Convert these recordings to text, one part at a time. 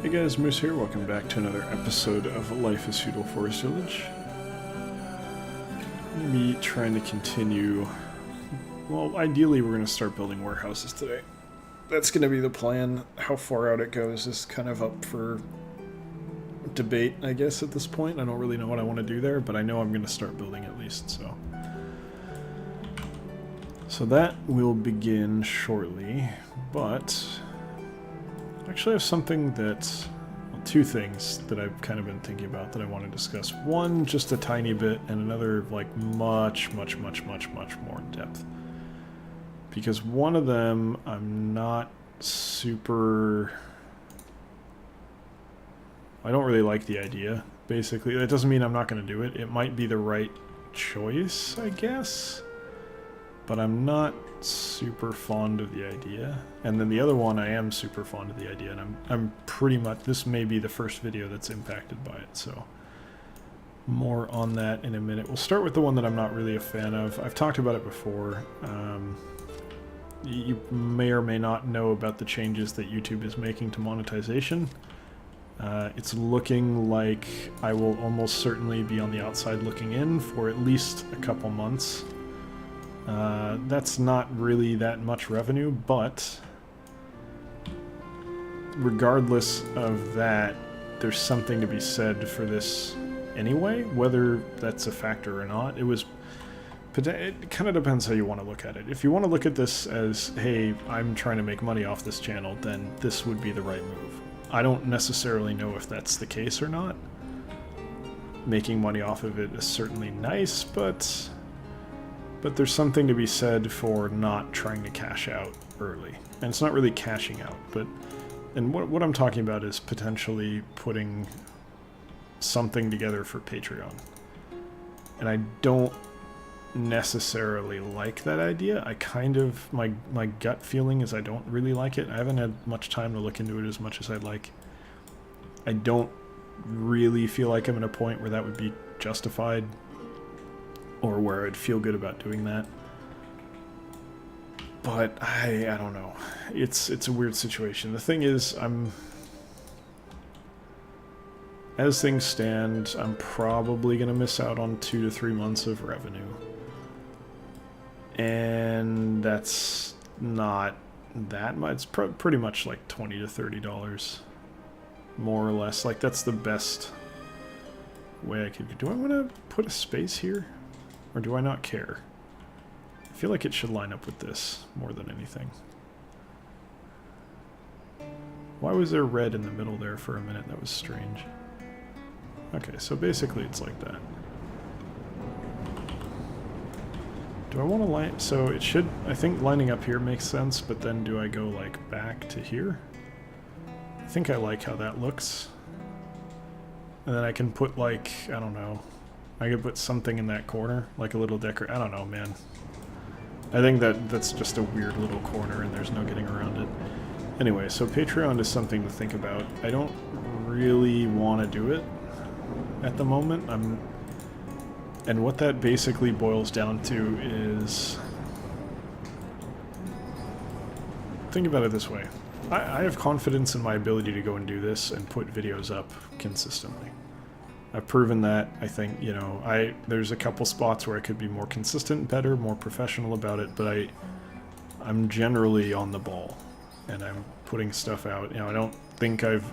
Hey guys, Moose here. Welcome back to another episode of Life is Feudal Forest Village. I'm going to be trying to continue... Well, ideally we're going to start building warehouses today. That's going to be the plan. How far out it goes is kind of up for debate, I guess, at this point. I don't really know what I want to do there, but I know I'm going to start building at least, so... So that will begin shortly, but... I actually have something that, well, two things that I've kind of been thinking about that I want to discuss. One, just a tiny bit, and another, like, much more in depth. Because one of them, I'm not super... I don't really like the idea, basically. That doesn't mean I'm not going to do it. It might be the right choice, I guess. But I'm not super fond of the idea. And then the other one, I am super fond of the idea, and I'm pretty much, this may be the first video that's impacted by it, so more on that in a minute. We'll start with the one that I'm not really a fan of. I've talked about it before. You may or may not know about the changes that YouTube is making to monetization. It's looking like I will almost certainly be on the outside looking in for at least a couple months. That's not really that much revenue, but regardless of that, there's something to be said for this anyway, whether that's a factor or not. It kind of depends how you want to look at it. If you want to look at this as, hey, I'm trying to make money off this channel, then this would be the right move. I don't necessarily know if that's the case or not. Making money off of it is certainly nice, but there's something to be said for not trying to cash out early. And it's not really cashing out, and what I'm talking about is potentially putting something together for Patreon. And I don't necessarily like that idea. I kind of, my gut feeling is I don't really like it. I haven't had much time to look into it as much as I'd like. I don't really feel like I'm at a point where that would be justified, or where I'd feel good about doing that. But I don't know. It's a weird situation. The thing is, as things stand, I'm probably going to miss out on 2 to 3 months of revenue. And that's not that much. It's pretty much like $20 to $30, more or less. Like, that's the best way I could do. I want to put a space here? Or do I not care? I feel like it should line up with this more than anything. Why was there red in the middle there for a minute? That was strange. Okay, so basically it's like that. Do I want to line... So it should... I think lining up here makes sense, but then do I go, like, back to here? I think I like how that looks. And then I can put, like, I don't know... I could put something in that corner, like a little decor. I don't know, man. I think that's just a weird little corner, and there's no getting around it. Anyway, so Patreon is something to think about. I don't really want to do it at the moment. And what that basically boils down to is... Think about it this way. I have confidence in my ability to go and do this and put videos up consistently. I've proven that. I think, you know, there's a couple spots where I could be more consistent, better, more professional about it, but I'm generally on the ball, and I'm putting stuff out. You know, I don't think have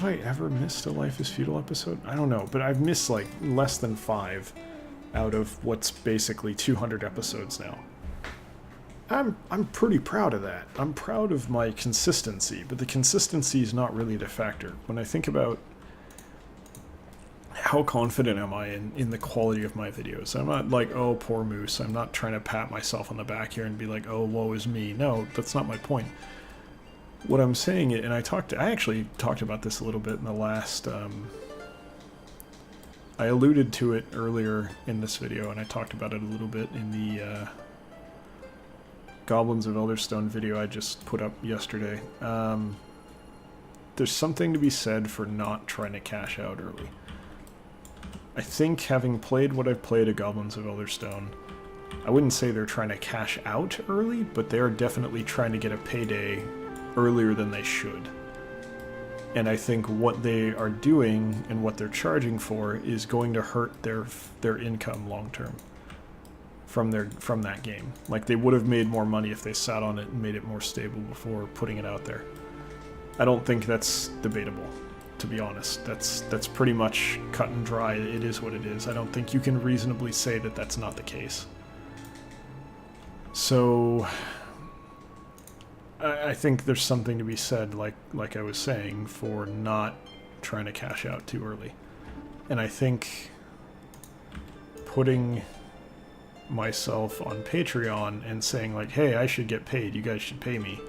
I ever missed a Life is Feudal episode? I don't know, but I've missed like less than 5 out of what's basically 200 episodes now. I'm pretty proud of that. I'm proud of my consistency, but the consistency is not really the factor. When I think about how confident am I in the quality of my videos? I'm not like, oh, poor Moose. I'm not trying to pat myself on the back here and be like, oh, woe is me. No, that's not my point. What I'm saying, and I actually talked about this a little bit in the last, I alluded to it earlier in this video, and I talked about it a little bit in the Goblins of Elderstone video I just put up yesterday. There's something to be said for not trying to cash out early. I think, having played what I've played at Goblins of Elderstone, I wouldn't say they're trying to cash out early, but they are definitely trying to get a payday earlier than they should. And I think what they are doing and what they're charging for is going to hurt their income long term from that game. Like, they would have made more money if they sat on it and made it more stable before putting it out there. I don't think that's debatable, to be honest. That's pretty much cut and dry. It is what it is. I don't think you can reasonably say that that's not the case. So I think there's something to be said, like I was saying, for not trying to cash out too early. And I think putting myself on Patreon and saying like, hey, I should get paid, you guys should pay me.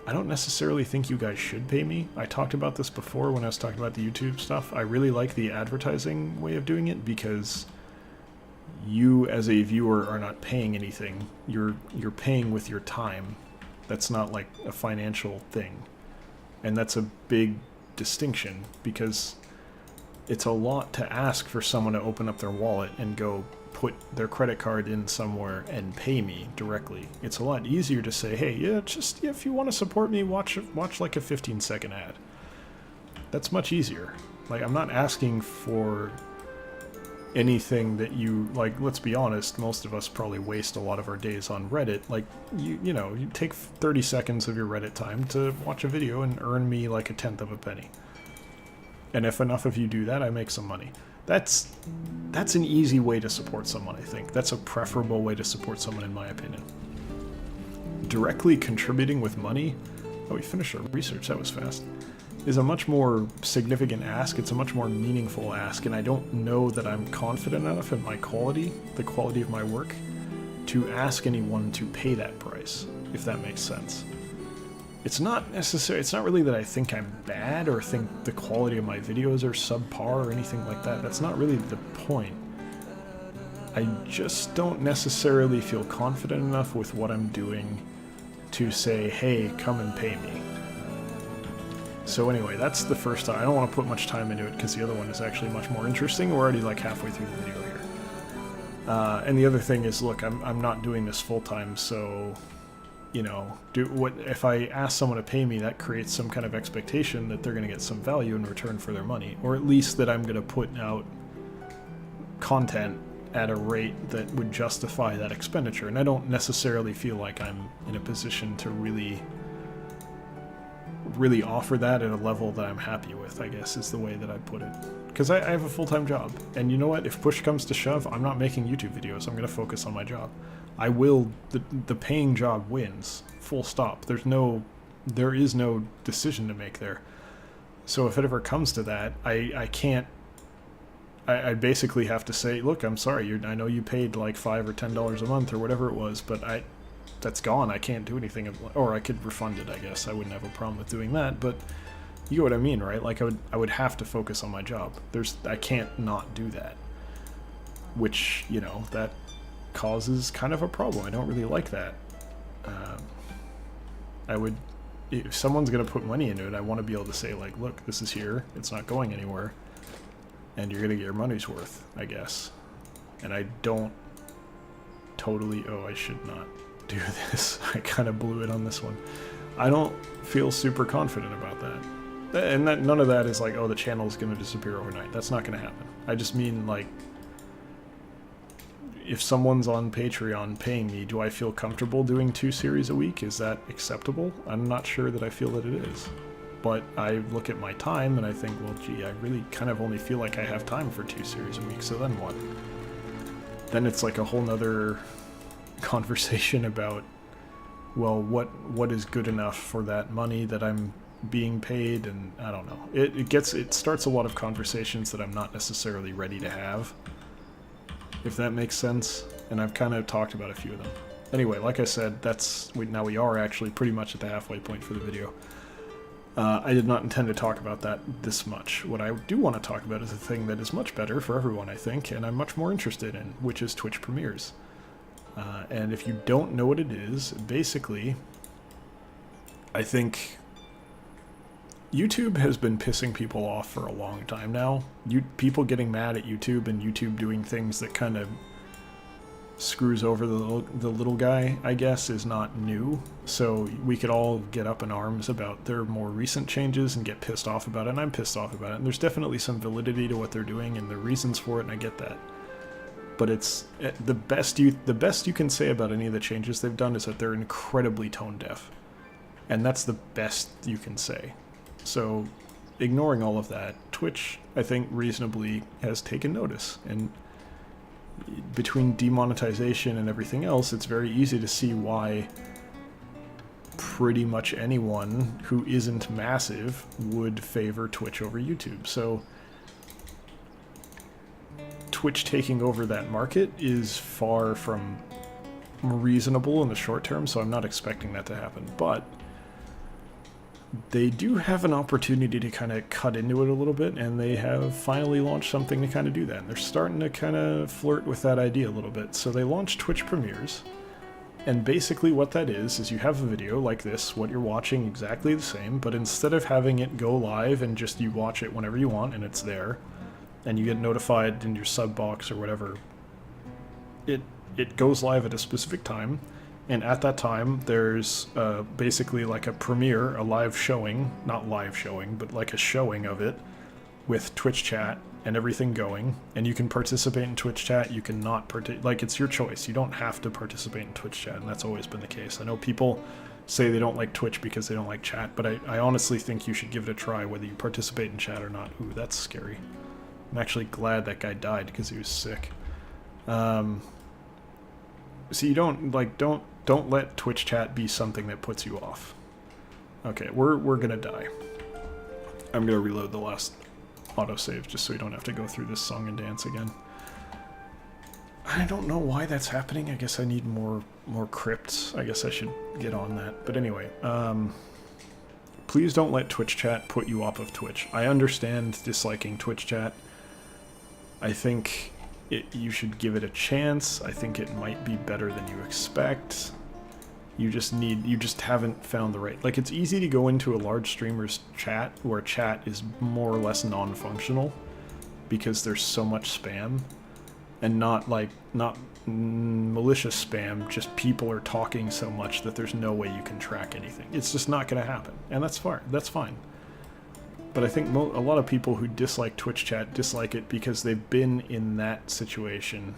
I don't necessarily think you guys should pay me. I talked about this before when I was talking about the YouTube stuff. I really like the advertising way of doing it because you as a viewer are not paying anything. You're paying with your time. That's not like a financial thing. And that's a big distinction because it's a lot to ask for someone to open up their wallet and go put their credit card in somewhere and pay me directly. It's a lot easier to say, hey, if you want to support me, watch like a 15-second ad. That's much easier. Like, I'm not asking for anything that you, like, let's be honest, most of us probably waste a lot of our days on Reddit. Like, you take 30 seconds of your Reddit time to watch a video and earn me like a tenth of a penny. And if enough of you do that, I make some money. That's an easy way to support someone, I think. That's a preferable way to support someone, in my opinion. Directly contributing with money, oh, we finished our research, that was fast, is a much more significant ask. It's a much more meaningful ask, and I don't know that I'm confident enough in my quality, the quality of my work, to ask anyone to pay that price, if that makes sense. It's not necessary. It's not really that I think I'm bad or think the quality of my videos are subpar or anything like that. That's not really the point. I just don't necessarily feel confident enough with what I'm doing to say, hey, come and pay me. So anyway, that's the first time. I don't want to put much time into it because the other one is actually much more interesting. We're already like halfway through the video here. And the other thing is, look, I'm not doing this full time, so if I ask someone to pay me, that creates some kind of expectation that they're going to get some value in return for their money, or at least that I'm going to put out content at a rate that would justify that expenditure. And I don't necessarily feel like I'm in a position to really offer that at a level that I'm happy with, I guess is the way that I'd put it. Because I have a full-time job, and you know what? If push comes to shove, I'm not making YouTube videos. I'm going to focus on my job. The paying job wins, full stop. There is no decision to make there. So if it ever comes to that, I I basically have to say, look, I'm sorry, I know you paid like $5 or $10 a month or whatever it was, but that's gone. I can't do anything, or I could refund it, I guess. I wouldn't have a problem with doing that, but you know what I mean, right? Like I would have to focus on my job. I can't not do that, which, that causes kind of a problem. I don't really like that. If someone's going to put money into it, I want to be able to say, like, look, this is here, it's not going anywhere, and you're going to get your money's worth, I guess. And I don't totally, I should not do this. I kind of blew it on this one. I don't feel super confident about that. And none of that is like, the channel is going to disappear overnight. That's not going to happen. I just mean, like, if someone's on Patreon paying me, do I feel comfortable doing 2 series a week? Is that acceptable? I'm not sure that I feel that it is. But I look at my time and I think, well, gee, I really kind of only feel like I have time for 2 series a week, so then what? Then it's like a whole nother conversation about, well, what is good enough for that money that I'm being paid, and I don't know. It starts a lot of conversations that I'm not necessarily ready to have, if that makes sense, and I've kind of talked about a few of them. Anyway, like I said, now we are actually pretty much at the halfway point for the video. I did not intend to talk about that this much. What I do want to talk about is a thing that is much better for everyone, I think, and I'm much more interested in, which is Twitch Premieres. And if you don't know what it is, basically, I think YouTube has been pissing people off for a long time now. People getting mad at YouTube and YouTube doing things that kind of screws over the little guy, I guess, is not new. So we could all get up in arms about their more recent changes and get pissed off about it, and I'm pissed off about it. And there's definitely some validity to what they're doing and the reasons for it, and I get that. But it's the best you can say about any of the changes they've done is that they're incredibly tone deaf, and that's the best you can say. So, ignoring all of that, Twitch, I think, reasonably has taken notice, and between demonetization and everything else, it's very easy to see why pretty much anyone who isn't massive would favor Twitch over YouTube. So Twitch taking over that market is far from reasonable in the short term, so I'm not expecting that to happen. But they do have an opportunity to kind of cut into it a little bit, and they have finally launched something to kind of do that. And they're starting to kind of flirt with that idea a little bit. So they launched Twitch Premieres, and basically what that is you have a video like this, what you're watching, exactly the same, but instead of having it go live and just you watch it whenever you want and it's there, and you get notified in your sub box or whatever, it goes live at a specific time. And at that time, there's basically like a premiere, a live showing, not live showing, but like a showing of it with Twitch chat and everything going. And you can participate in Twitch chat, you can not participate, like it's your choice. You don't have to participate in Twitch chat, and that's always been the case. I know people say they don't like Twitch because they don't like chat, but I honestly think you should give it a try, whether you participate in chat or not. Ooh, that's scary. I'm actually glad that guy died because he was sick. So you don't let Twitch chat be something that puts you off. Okay, we're gonna die. I'm gonna reload the last autosave just so we don't have to go through this song and dance again. I don't know why that's happening. I guess I need more crypts. I guess I should get on that. But anyway, please don't let Twitch chat put you off of Twitch. I understand disliking Twitch chat. I think you should give it a chance. I think it might be better than you expect. You just haven't found the right, like, it's easy to go into a large streamer's chat where chat is more or less non-functional because there's so much spam, and not malicious spam, just people are talking so much that there's no way you can track anything. It's just not going to happen, and that's fine. But I think a lot of people who dislike Twitch chat dislike it because they've been in that situation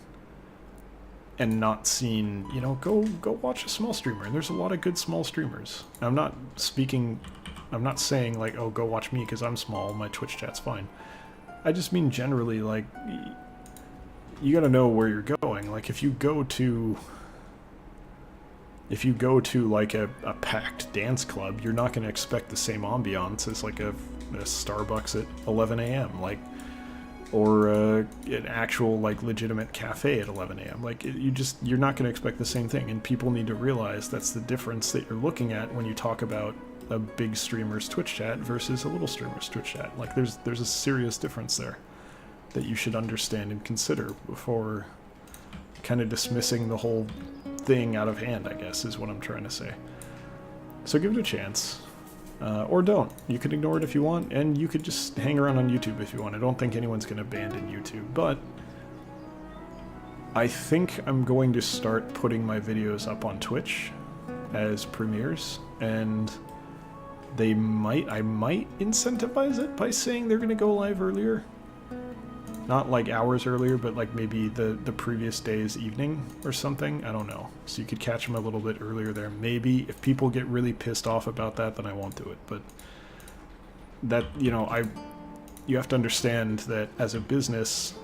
and not seen, go watch a small streamer. And there's a lot of good small streamers. I'm not saying like, oh, go watch me because I'm small, my Twitch chat's fine. I just mean generally, like, you gotta know where you're going. Like, if you go to like a packed dance club, you're not going to expect the same ambiance as like a Starbucks at 11 a.m. or an actual like legitimate cafe at 11 a.m. Like, you're not going to expect the same thing, and people need to realize that's the difference that you're looking at when you talk about a big streamer's Twitch chat versus a little streamer's Twitch chat. Like, there's a serious difference there that you should understand and consider before kind of dismissing the whole thing out of hand, I guess, is what I'm trying to say. So give it a chance. Or don't. You can ignore it if you want, and you could just hang around on YouTube if you want. I don't think anyone's going to abandon YouTube, but I think I'm going to start putting my videos up on Twitch as premieres, and I might incentivize it by saying they're going to go live earlier. Not like hours earlier, but like maybe the previous day's evening or something. I don't know. So you could catch them a little bit earlier there. Maybe if people get really pissed off about that, then I won't do it. But that, you have to understand that as a business,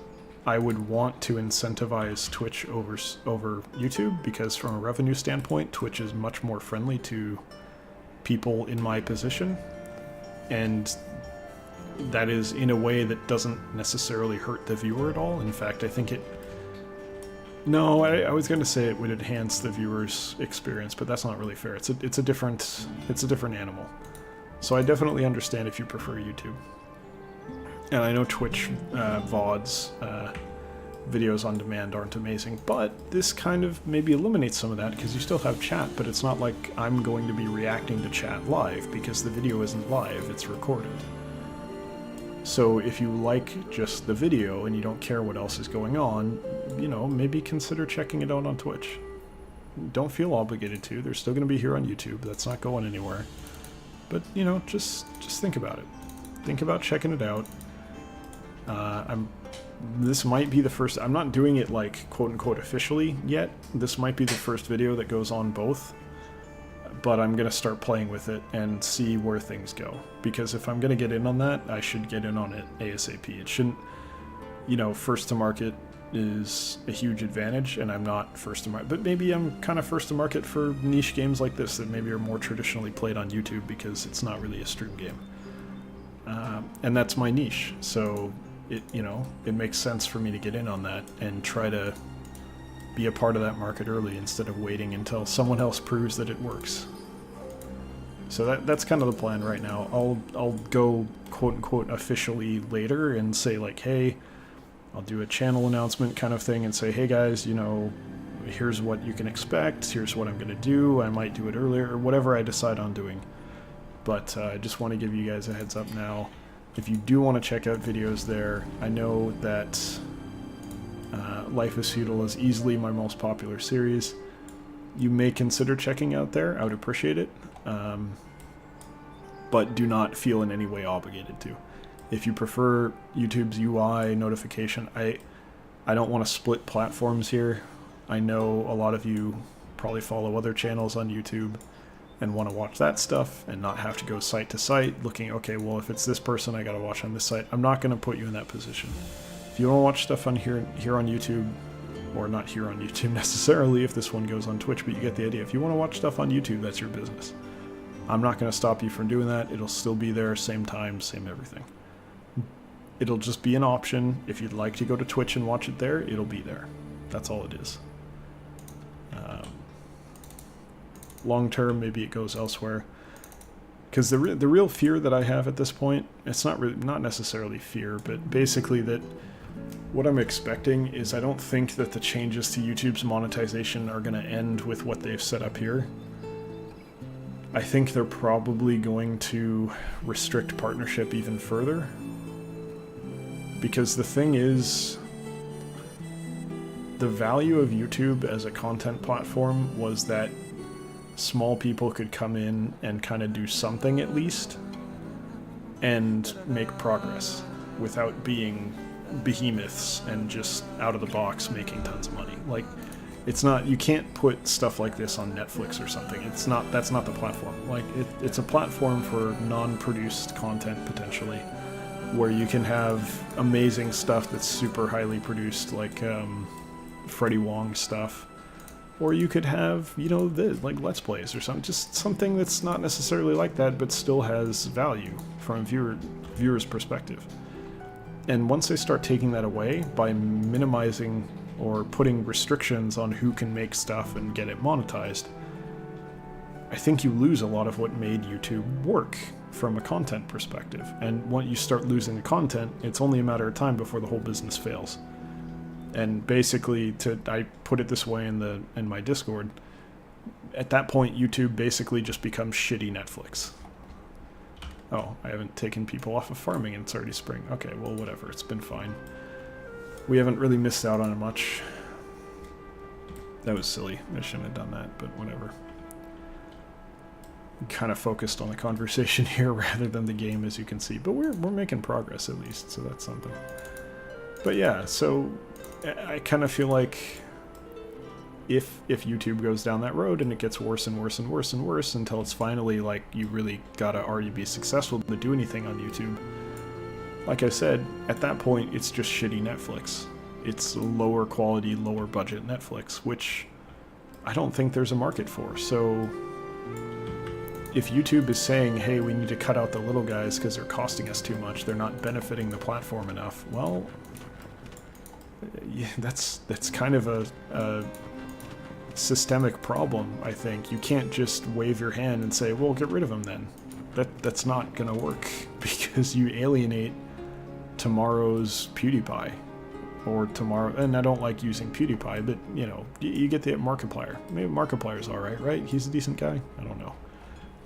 I would want to incentivize Twitch over YouTube, because from a revenue standpoint, Twitch is much more friendly to people in my position. And that is in a way that doesn't necessarily hurt the viewer at all. In fact, I think I was going to say it would enhance the viewer's experience, but that's not really fair. It's a different animal. So I definitely understand if you prefer YouTube. And I know Twitch VODs, videos on demand, aren't amazing, but this kind of maybe eliminates some of that, because you still have chat, but it's not like I'm going to be reacting to chat live, because the video isn't live, it's recorded. So if you like just the video and you don't care what else is going on, you know, maybe consider checking it out on Twitch. Don't feel obligated to. They're still going to be here on YouTube. That's not going anywhere. But, you know, just think about it. Think about checking it out. This might be the first... I'm not doing it, like, quote-unquote officially yet. This might be the first video that goes on both. But I'm going to start playing with it and see where things go. Because if I'm going to get in on that, I should get in on it ASAP. It shouldn't... You know, first to market is a huge advantage, and I'm not first to market. But maybe I'm kind of first to market for niche games like this that maybe are more traditionally played on YouTube because it's not really a stream game. And that's my niche. So, you know, it makes sense for me to get in on that and try to be a part of that market early instead of waiting until someone else proves that it works. So that's kind of the plan right now. I'll go quote-unquote officially later and say like, hey, I'll do a channel announcement kind of thing and say, hey guys, you know, here's what you can expect, here's what I'm going to do, I might do it earlier, or whatever I decide on doing. But I just want to give you guys a heads up now. If you do want to check out videos there, I know that Life is Feudal is easily my most popular series. You may consider checking out there, I would appreciate it. But do not feel in any way obligated to. If you prefer YouTube's UI notification, I don't want to split platforms here. I know a lot of you probably follow other channels on YouTube and want to watch that stuff and not have to go site to site looking, okay, well, if it's this person, I got to watch on this site. I'm not going to put you in that position. If you want to watch stuff on here on YouTube, or not here on YouTube necessarily if this one goes on Twitch, but you get the idea. If you want to watch stuff on YouTube, that's your business. I'm not going to stop you from doing that. It'll still be there, same time, same everything. It'll just be an option. If you'd like to go to Twitch and watch it there, it'll be there. That's all it is. Long term, maybe it goes elsewhere. Because the real fear that I have at this point, it's not necessarily fear, but basically that what I'm expecting is I don't think that the changes to YouTube's monetization are going to end with what they've set up here. I think they're probably going to restrict partnership even further. Because the thing is, the value of YouTube as a content platform was that small people could come in and kind of do something at least and make progress without being behemoths and just out of the box making tons of money. Like, it's not, you can't put stuff like this on Netflix or something. That's not the platform. Like, it's a platform for non-produced content potentially, where you can have amazing stuff that's super highly produced, like Freddie Wong stuff, or you could have, you know, like Let's Plays or something, just something that's not necessarily like that, but still has value from a viewer's perspective. And once they start taking that away by minimizing or putting restrictions on who can make stuff and get it monetized, I think you lose a lot of what made YouTube work from a content perspective. And once you start losing the content, it's only a matter of time before the whole business fails. And basically, I put it this way in my Discord, at that point YouTube basically just becomes shitty Netflix. Oh, I haven't taken people off of farming and it's already spring. Okay, well, whatever, it's been fine. We haven't really missed out on it much. That was silly, I shouldn't have done that, but whatever. Kind of focused on the conversation here rather than the game, as you can see, but we're making progress at least, so that's something. But yeah, so I kind of feel like if YouTube goes down that road and it gets worse and worse and worse and worse until it's finally like you really gotta already be successful to do anything on YouTube, like I said, at that point it's just shitty Netflix. It's lower quality, lower budget Netflix, which I don't think there's a market for. So if YouTube is saying, hey, we need to cut out the little guys because they're costing us too much, they're not benefiting the platform enough, well, yeah, that's kind of a systemic problem, I think. You can't just wave your hand and say, well, get rid of them then. That's not gonna work, because you alienate tomorrow's PewDiePie. Or tomorrow, and I don't like using PewDiePie, but, you know, you get the Markiplier. Maybe Markiplier's alright, right? He's a decent guy? I don't know.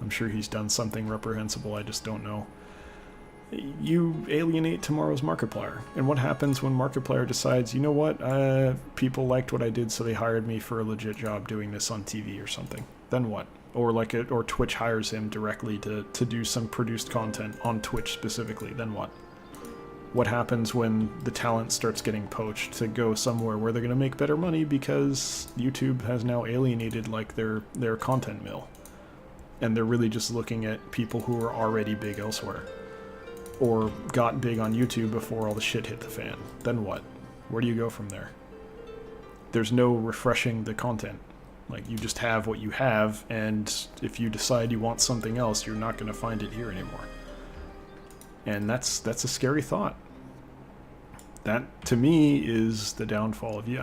I'm sure he's done something reprehensible, I just don't know. you alienate tomorrow's Markiplier. And what happens when Markiplier decides, you know what, people liked what I did, so they hired me for a legit job doing this on TV or something? Then what? Or or Twitch hires him directly to do some produced content on Twitch specifically. Then what? What happens when the talent starts getting poached to go somewhere where they're going to make better money because YouTube has now alienated like their content mill, and they're really just looking at people who are already big elsewhere or got big on YouTube before all the shit hit the fan? Then what? Where do you go from there? There's no refreshing the content. Like, you just have what you have, and if you decide you want something else, you're not going to find it here anymore. And that's a scary thought. That, to me, is the downfall of you.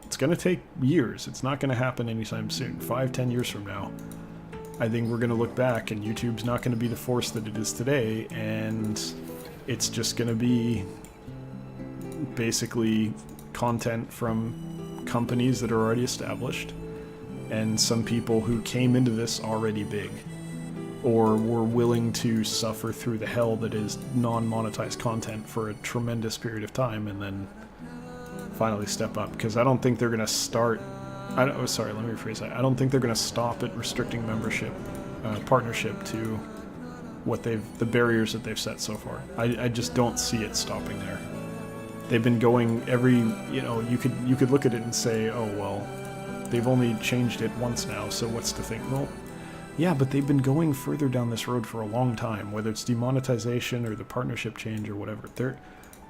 It's going to take years. It's not going to happen anytime soon. 5-10 years from now, I think we're going to look back, and YouTube's not going to be the force that it is today, and it's just going to be basically content from companies that are already established, and some people who came into this already big, or were willing to suffer through the hell that is non-monetized content for a tremendous period of time, and then finally step up. Because I don't think they're going to start... sorry, let me rephrase that. I don't think they're going to stop at restricting membership, partnership to the barriers that they've set so far. I just don't see it stopping there. They've been going you could look at it and say, oh, well, they've only changed it once now, so what's to think? Well, yeah, but they've been going further down this road for a long time, whether it's demonetization or the partnership change or whatever.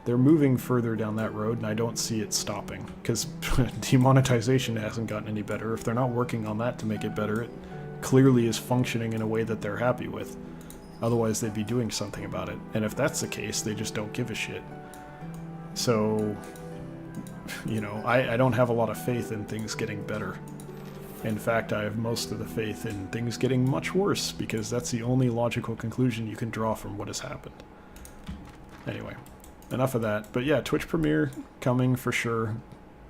They're moving further down that road, and I don't see it stopping, because demonetization hasn't gotten any better. If they're not working on that to make it better, it clearly is functioning in a way that they're happy with. Otherwise, they'd be doing something about it. And if that's the case, they just don't give a shit. So, I don't have a lot of faith in things getting better. In fact, I have most of the faith in things getting much worse, because that's the only logical conclusion you can draw from what has happened. Anyway, enough of that. But yeah, Twitch Premiere coming for sure.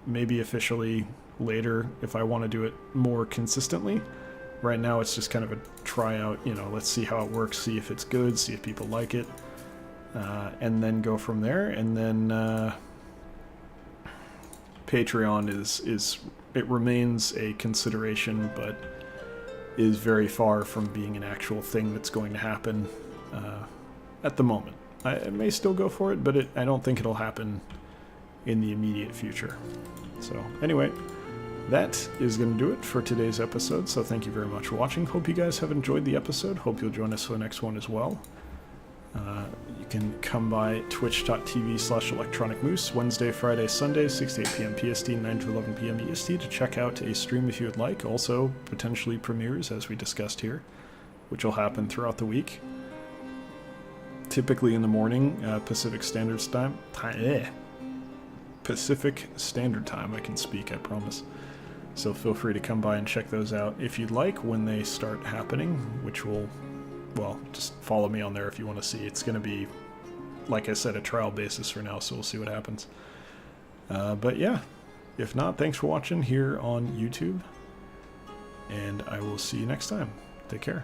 Maybe officially later if I want to do it more consistently. Right now it's just kind of a tryout, let's see how it works, see if it's good, see if people like it, and then go from there. And then Patreon it remains a consideration, but is very far from being an actual thing that's going to happen at the moment. I may still go for it, but I don't think it'll happen in the immediate future. So anyway, that is going to do it for today's episode, so thank you very much for watching. Hope you guys have enjoyed the episode. Hope you'll join us for the next one as well. You can come by twitch.tv/electronicmoose Wednesday, Friday, Sunday, 6 to 8 p.m. PST, 9 to 11 p.m. EST to check out a stream if you would like. Also, potentially premieres, as we discussed here, which will happen throughout the week. Typically in the morning, Pacific Standard Time. Pacific Standard Time. I can speak, I promise. So feel free to come by and check those out if you'd like when they start happening, which will... well, just follow me on there if you want to see. It's going to be, like I said, a trial basis for now, so we'll see what happens. But yeah, if not, thanks for watching here on YouTube, and I will see you next time. Take care.